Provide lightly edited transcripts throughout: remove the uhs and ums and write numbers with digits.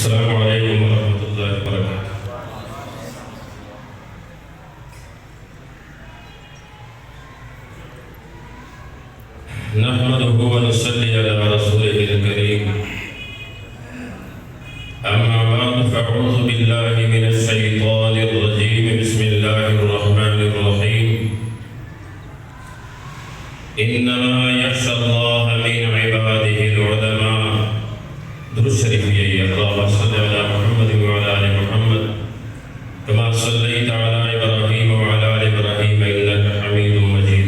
السلام عليكم ورحمة الله وبركاته. نحمده ونصلي على رسوله الكريم. أما بعد فأعوذ بالله من الشيطان الرجيم. بسم الله الرحمن الرحيم. إنما يخشى الله من عباده العلماء. درود شريف يا اللهم صل على محمد وعلى آل محمد كما صليت على إبراهيم وعلى آل إبراهيم إنك حميد مجيد.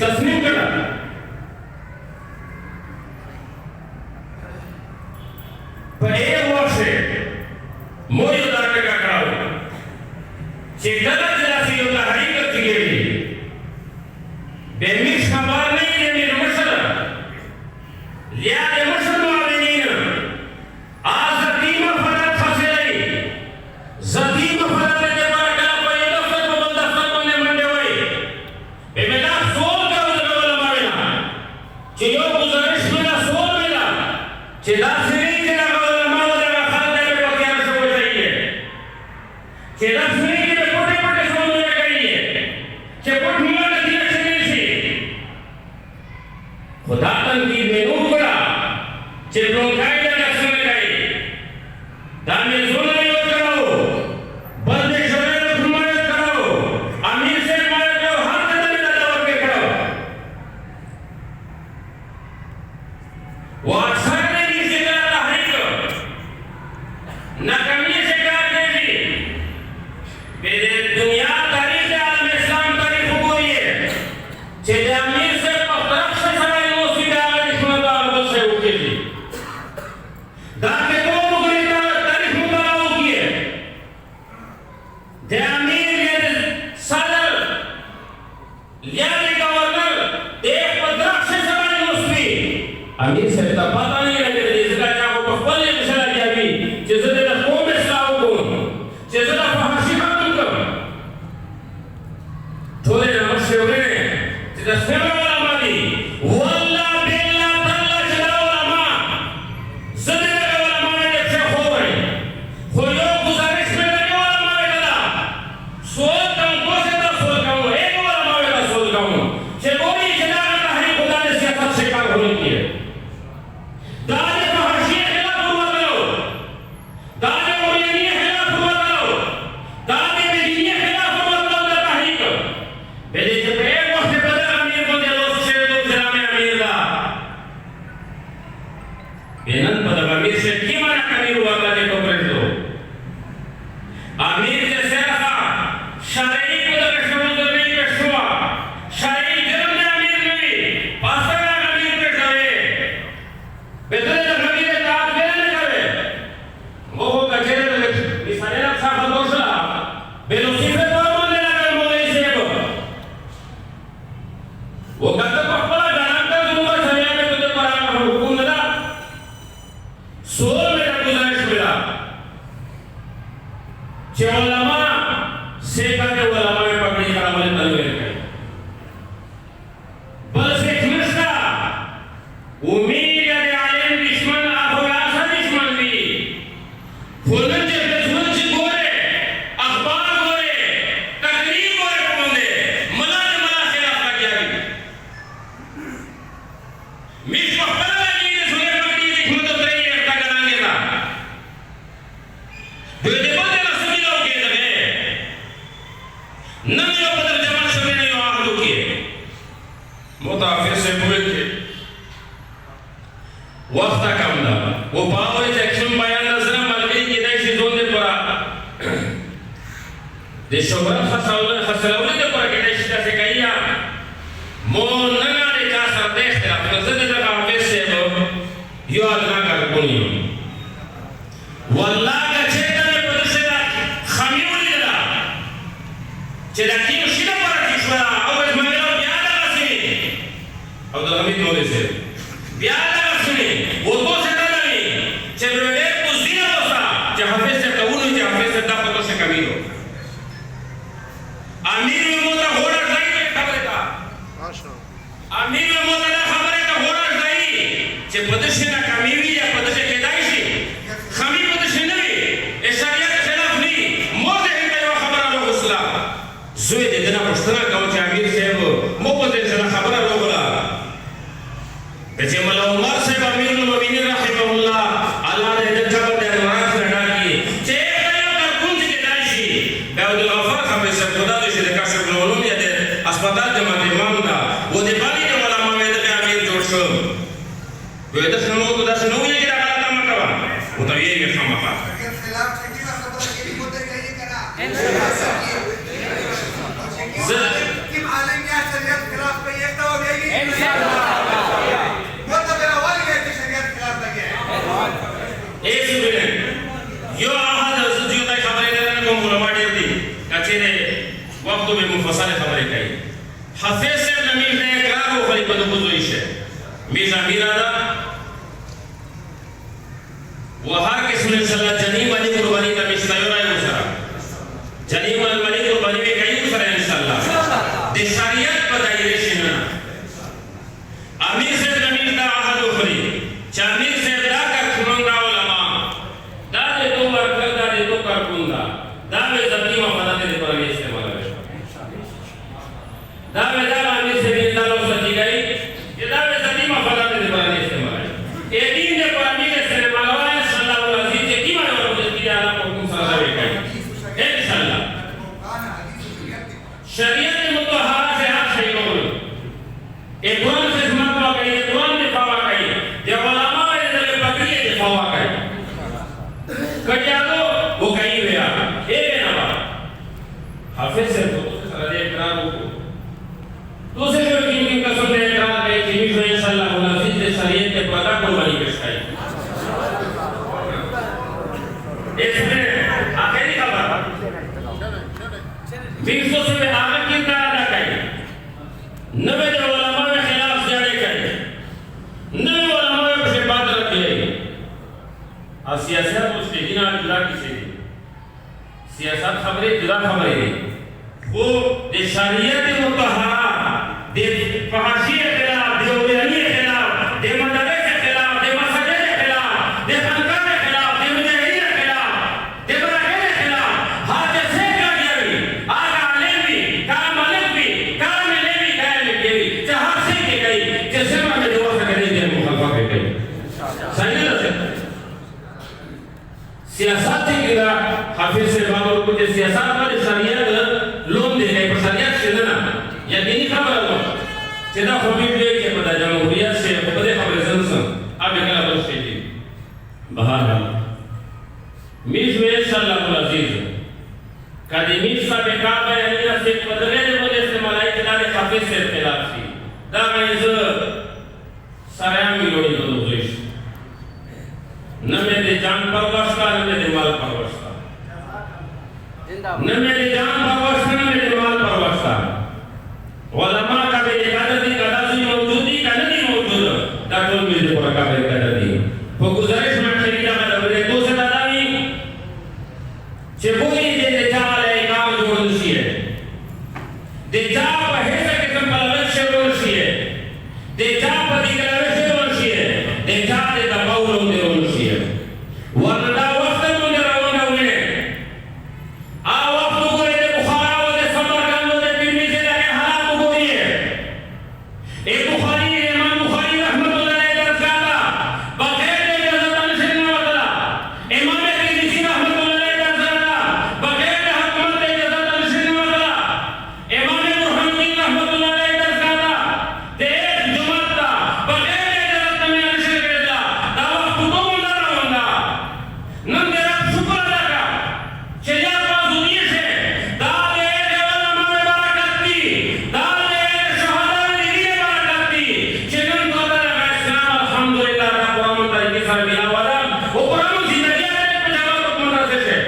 تسلیم کړه په یو وخت مو یو دا ټکا کړو چې کله چې داسې یو تحریک کېږي به مې خبر نه وي د مشر یا د مشر معاونین خدا تنقید میں نور بڑا چلوں کھائی جا نقصان کھائی دانے زونہ یود کراؤ بلدے شوئے رکھ مایت کراؤ امیر سے مایت کراؤ ہر قدم میں دور کے کراؤ وہ اکثر نے نیچے کرا تحریک ناکامی سے کہا دیجی بیدے دنیا تاریخ عالم اسلام تاریخ ہوئی ہے چھے امیر سے امیر سے پتا نہیں لگے اس کا کیا کو پخپل یہ مسئلہ کیا بھی جیسے دے قوم اسلام کو جیسے دا فحاشی ختم کر تھوڑے نمشے ہوئے جیسے سیما علماء دی واللہ بیلہ تلہ جلا علماء زدے لگے علماء نے جب سے ہو رہے خویو گزارش میں لگے علماء کلا سوال کام کو سے دا سوال کام ایک علماء کا سوال کام چھے کوئی جنا تحریک خدا نے سیاست سے کار ہونے کی ہے دانے فحاشی خلاف ہوا کرو دانے مولیانی خلاف ہوا کرو دانے بیدینی خلاف ہوا کرو دا تحریک بیدے جب ایک وقت بدر امیر کو دے لوگ شیر دو جرام امیر دا بینن پدب امیر سے کی مانا امیر ہوا کرنے کو پرد دو امیر جیسے رکھا شرعی کو در شروع در نہیں کشوا شرعی جرم نے امیر نہیں پاسر امیر پر جوئے بہتر ہے نبی نے کہا پھر نہ کرے وہ کچھے مثالے رکھ سا خدوشا بے نصیفے پر مانے لگا مولی سیب وہ کہتا پخبلا جانتا دنگا سویا میں تجھے پرانا حکوم ندا سول میرا گزارش ملا چھے علماء سیکھا کے علماء میں پکڑی کرا ملے تنویر کئی بل سیکھ نشتا امید وقت کم دا وہ پاوری تکشم بیان نظرم ملگری کی دیشی زون دے پورا دے شبرم خسلولی دے پورا کی دیشی دا سے کہیا مو نگانے کا سر دیکھتے رہا نظر دے دکھا حفظ سے یو آدنا کر کنی واللہ کا چھتا میں پدرشے دا خمیولی دا چھتا کیوں شیدہ پورا کشورا او بس ممیلو بیادا رسی او دا حمید مولے سے بیادا وہ تو سے نہیں چلو ایک کو زیرہ ہوتا جہاں حافظ سے قبول جہاں حافظ سے دفع تو سے کمی ہو امیر میں موتا ہوڑا جائی ہے خبرے کا امیر میں موتا نہ خبرے کا ہوڑا جائی چھے پدشے نہ کمی ہوئی یا پدشے کدائشی خمی پدشے نہیں اشاریہ کے خلاف نہیں موتے ہیں کہ وہ خبرہ لوگ اسلا زوی دے دینا پشتنا کہوں چھے امیر سے وہ موپتے سے نہ خبرہ لوگ لا بچے ملا عمر سے امیر المؤمنین رحمہ اللہ اللہ نے دکھا بڑے انوارات رہنا کی چھے قیام کر کنج کے دائشی بیعود الغفر خبر سے خدا دوشی دے کاشف العلوم یا دے اسپتال جماعت امام دا وہ دے پانی دے علماء میں دے امیر جوڑ شو وہ دے سنمو تو دے سنو یہ جدا غلطہ مکوا وہ تو یہی میں خواہ مخواہ خلاف چھکی و خبر اکیلی ہوتے گئی کرا کم عالم یا شریعت خلاف پہ ایک دو میزا میرادا و هر قسم انشاءاللہ جنیم علی قربانی تا مستایو رائے مسرا جنیم علی قربانی میں کئی مسرا انشاءاللہ دے شریعت بدائی رشنہ امیر سے زمین دا آہد اخری چامیر سے دا کر کھنونگا علماء دا دے تو مرکل دا دے تو کر کنگا دا میں زبنی مفادات دے پر آگے استعمال ہے دا میں دا امیر سے بیندہ لو سچی گئی یہ دا میں زبنی مفادات دے پر آگے استعمال ہے اے دین دے پر امیر استعمال ہوا ہے صلی اللہ علیہ وسلم کی معنی ورمجد کی آلہ مکم صلی اللہ علیہ وسلم انشاءاللہ شریعت متحرہ سے ہاتھ شہی مقبول اے قرآن سے سمت واقعی اے قرآن دفاع واقعی اے علماء اے دل بکری دفاع واقعی کٹیا دو وہ کہیں ہویا اے بے نبا حافظ سے تو سے سرد اقرار ہو تو سے جو کن قسم دے اقرار ہے کہ مجھو انشاءاللہ منافذ دے شریعت کے پردہ قربانی پیش کھائی اس میں آخری خبر بیسو سے میں آگا کی اقرار کھائی نبے جو علماء میں خلاف زیادے کھائی نبے علماء میں کچھ بات رکھ لے اور سیاست اس کے جنہ جدا کسی دی سیاست خبریں جدا خبریں دی وہ دے شریعت متحرہ دے فحاشی خلاف دے اولیانی خلاف دے مدرے کے خلاف دے مسجد کے خلاف دے خانقاہ کے خلاف دے مجاہدین کے خلاف دے براہین کے خلاف حاجہ سے کا گیوی آگا علم بھی کام ملک بھی کام ملے بھی کام لکھے بھی چہار سے کی گئی جیسے میں جو وقت کریں دے مخالفہ کے گئی صحیح نہ سے سیاست سے گرا حافظ سے بات اور کچھ سیاست پر شریعت لون دے گئے پر شریعت سے دینا یقینی خبر ہوا چیدہ خوبی بھی کہ پتہ جمہوریت سے خبرے خبر زنسن اب اکلا برشتے جی بہرحال میز میں انشاءاللہ العزیز کہتے میز کا بیکاب ہے امینہ سے بدلے دے مجھے استعمالائی کہ دارے حافظ سے اختلاف سی دا غیز سریان ملوڑی بدوزش نہ میرے جان پرورش کا نہ میرے مال پرورش کا نہ میرے جان پرورش کا نہ میرے مال پرورش کا علماء کا بے اقادتی قدازی موجودی کا نہیں موجود داکل میرے پورا کا بے اقادتی وہ گزارش میں خریدہ کا دبرے دو سے دادامی چھے بوئی دے دے چال ہے کام جو انشی ہے دے چا پا حیثہ قسم پر لگش انشی ہے دے چا پا دیگر لگش انشی ہے دے چا دے دباؤ دے انشی ہے ورنہ وقت مجھے روانہ ہوئے وقت کو دے بخارا و دے سمرکان و دے ترمی سے لگے حالات کو دیئے ایک بخاری امام بخاری رحمت اللہ علیہ درسکاتا بغیر دے جزت انشن وطلا امام ترمیسی رحمت اللہ علیہ درسکاتا بغیر دے حکمت دے جزت انشن وطلا امام برحمدین رحمت اللہ علیہ درسکاتا دے ایک جمعت تا بغیر دے جزت انشن کرتا دا وقت کو مندہ روندہ نم دے رب شکر ادا کا شریعت بازودی سے دالے علماء میں برکت دی دالے شہداء میں دیئے برکت دی چنن کو درگا اسلام الحمدللہ کا قرآن طریقے سر بلا والا وہ قرآن زندگی ہے ایک پجاوہ کو مناسب ہے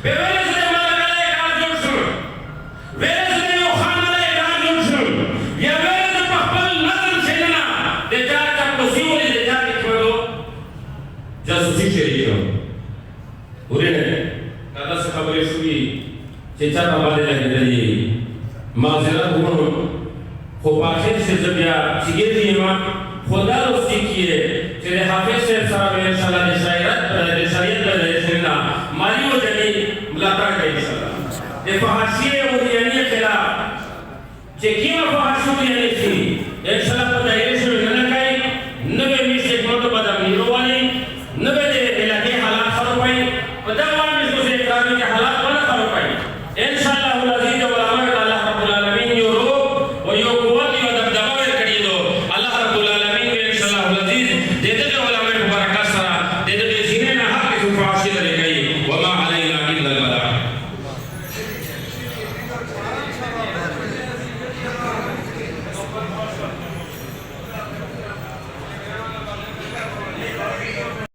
بے ویلے سے ملک علیہ ایک آج جوڑ سن ویلے سے یو خان علیہ ایک آج جوڑ سن یا ویلے سے پخبل نظم سیدنا دے جا چاک بسیولی دے جا کتمدو جاسوسی شریعی ہو پورے نے کہتا سے خبری شوئی چیچا بابا دے لگے دلیے معذرت ہوں خوب آخر سے جبیا چگے دی امام خدا رستی کیے چیزے حافظ سے سارا میں انشاءاللہ دے شریعت دے سننا مالی و جنی ملاقہ گئی انشاءاللہ دے فحاشی اولیانی خلاف چکیہ فحاشی اولیانی تھی